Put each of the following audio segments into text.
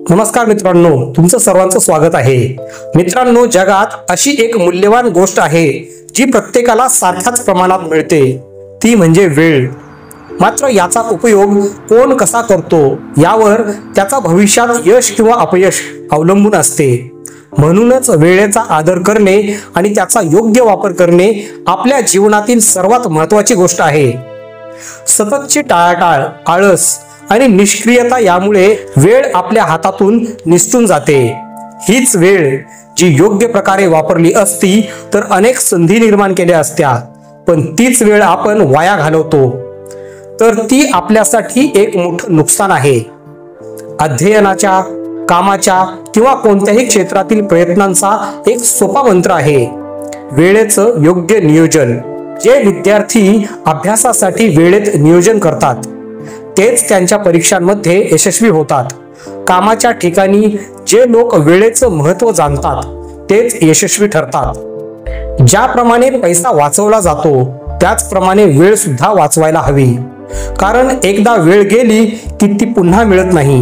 नमस्कार मित्रांनो, तुमचं सर्वांचं स्वागत आहे। मित्रांनो, जगात अशी एक मूल्यवान गोष्ट आहे जी प्रत्येकाला सारख्याच प्रमाणात मिळते, ती म्हणजे वेळ। मात्र याचा उपयोग कोण कसा करतो यावर त्याचा भविष्यात यश किंवा अपयश अवलंबून असते। म्हणूनच वेळेचा आदर करणे आणि त्याचा योग्य वापर करणे आपल्या जीवनातील सर्वात महत्त्वाची गोष्ट आहे। सततची टाळाटाळ, आळस आणि निष्क्रियता यामुळे वेळ आपल्या हातातून निसटून जाते। हीच वेळ जी योग्य प्रकारे वापरली असती तर अनेक संधी निर्माण केल्या असत्या, पण तीच वेळ आपण वाया घालवतो तर ती आपल्यासाठी एक मोठं नुकसान आहे। अध्ययनाच्या, कामाच्या किंवा कोणत्याही क्षेत्रातील प्रयत्नांचा एक सोपा मंत्र आहे वेळेचं योग्य नियोजन। जे विद्यार्थी अभ्यासासाठी वेळेत नियोजन करतात तेच त्यांच्या परीक्षांमध्ये यशस्वी होतात। कामाच्या ठिकाणी जे लोक वेळेचं महत्त्व जाणतात तेच यशस्वी ठरतात। ज्याप्रमाणे पैसा वाचवला जातो त्याचप्रमाणे वेळ सुद्धा वाचवायला हवी, कारण एकदा वेळ गेली की ती पुन्हा मिळत नाही।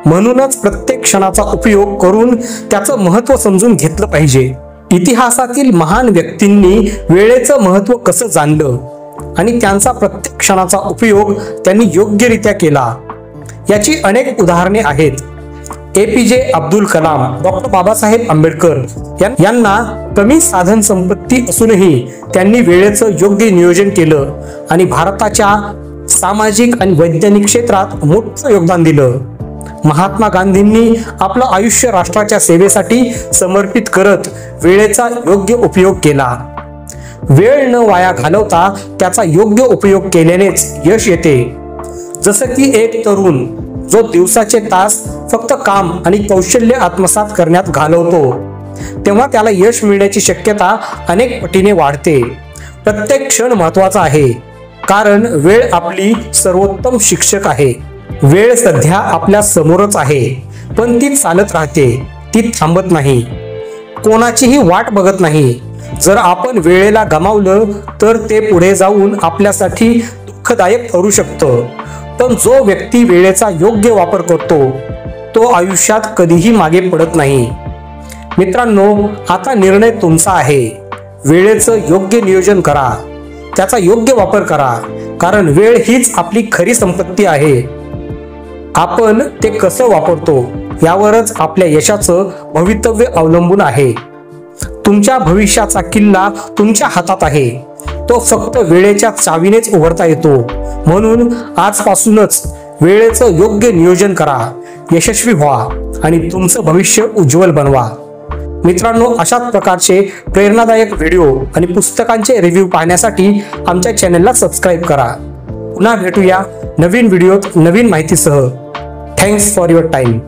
म्हणूनच प्रत्येक क्षणाचा उपयोग करून त्याचं महत्त्व समजून घेतलं पाहिजे। इतिहासातील महान व्यक्तींनी वेळेचं महत्त्व कसं जाणलं आणि त्यांचा प्रत्येक क्षणाचा उपयोग त्यांनी योग्यरित्या केला याची अनेक उदाहरणे आहेत। एपीजे अब्दुल कलाम, डॉक्टर बाबासाहेब आंबेडकर यांना कमी साधन संपत्ती असूनही त्यांनी वेळेचं योग्य नियोजन केलं आणि भारताच्या सामाजिक आणि वैज्ञानिक क्षेत्रात मोठं योगदान दिलं। महात्मा गांधींनी आपलं आयुष्य राष्ट्राच्या सेवेसाठी समर्पित करत वेळेचा योग्य उपयोग केला। वेळ न वाया घालवता त्याचा योग्य उपयोग केल्यानेच यश येते। जसं की एक तरुण जो दिवसाचे तास फक्त काम आणि कौशल्य आत्मसात करण्यात घालवतो तेव्हा त्याला यश मिळण्याची शक्यता अनेक पटीने वाढते। प्रत्येक क्षण महत्त्वाचा आहे, कारण वेळ आपली सर्वोत्तम शिक्षक आहे। वेळ सध्या आपल्या समोरच आहे, पण ती चालत राहते, ती थांबत नाही, कोणाचीही वाट बघत नाही। जर आपण वेळेला गमावलं तर ते पुढे जाऊन आपल्यासाठी दुःखदायक ठरू शकतं, पण जो व्यक्ती वेळेचा योग्य वापर करतो तो आयुष्यात कधीही मागे पडत नाही। मित्रांनो, आता निर्णय तुमचा आहे। वेळेचं योग्य नियोजन करा, त्याचा योग्य वापर करा, कारण वेळ हीच आपली खरी संपत्ती आहे। आपण ते कसं वापरतो यावरच आपल्या यशाचं भवितव्य अवलंबून आहे। तुमच्या भविष्याचा किल्ला तुमच्या हातात आहे, तो फक्त वेळेच्या चावीनेच उघडता येतो। म्हणून आजपासूनच वेळेचं योग्य नियोजन करा, यशस्वी व्हा आणि तुमचं भविष्य उज्ज्वल बनवा। मित्रांनो, अशाच प्रकारचे प्रेरणादायक व्हिडिओ आणि पुस्तकांचे रिव्ह्यू पाहण्यासाठी आमच्या चॅनलला सबस्क्राईब करा। पुन्हा भेटूया नवीन व्हिडिओत नवीन माहितीसह। Thanks for your time.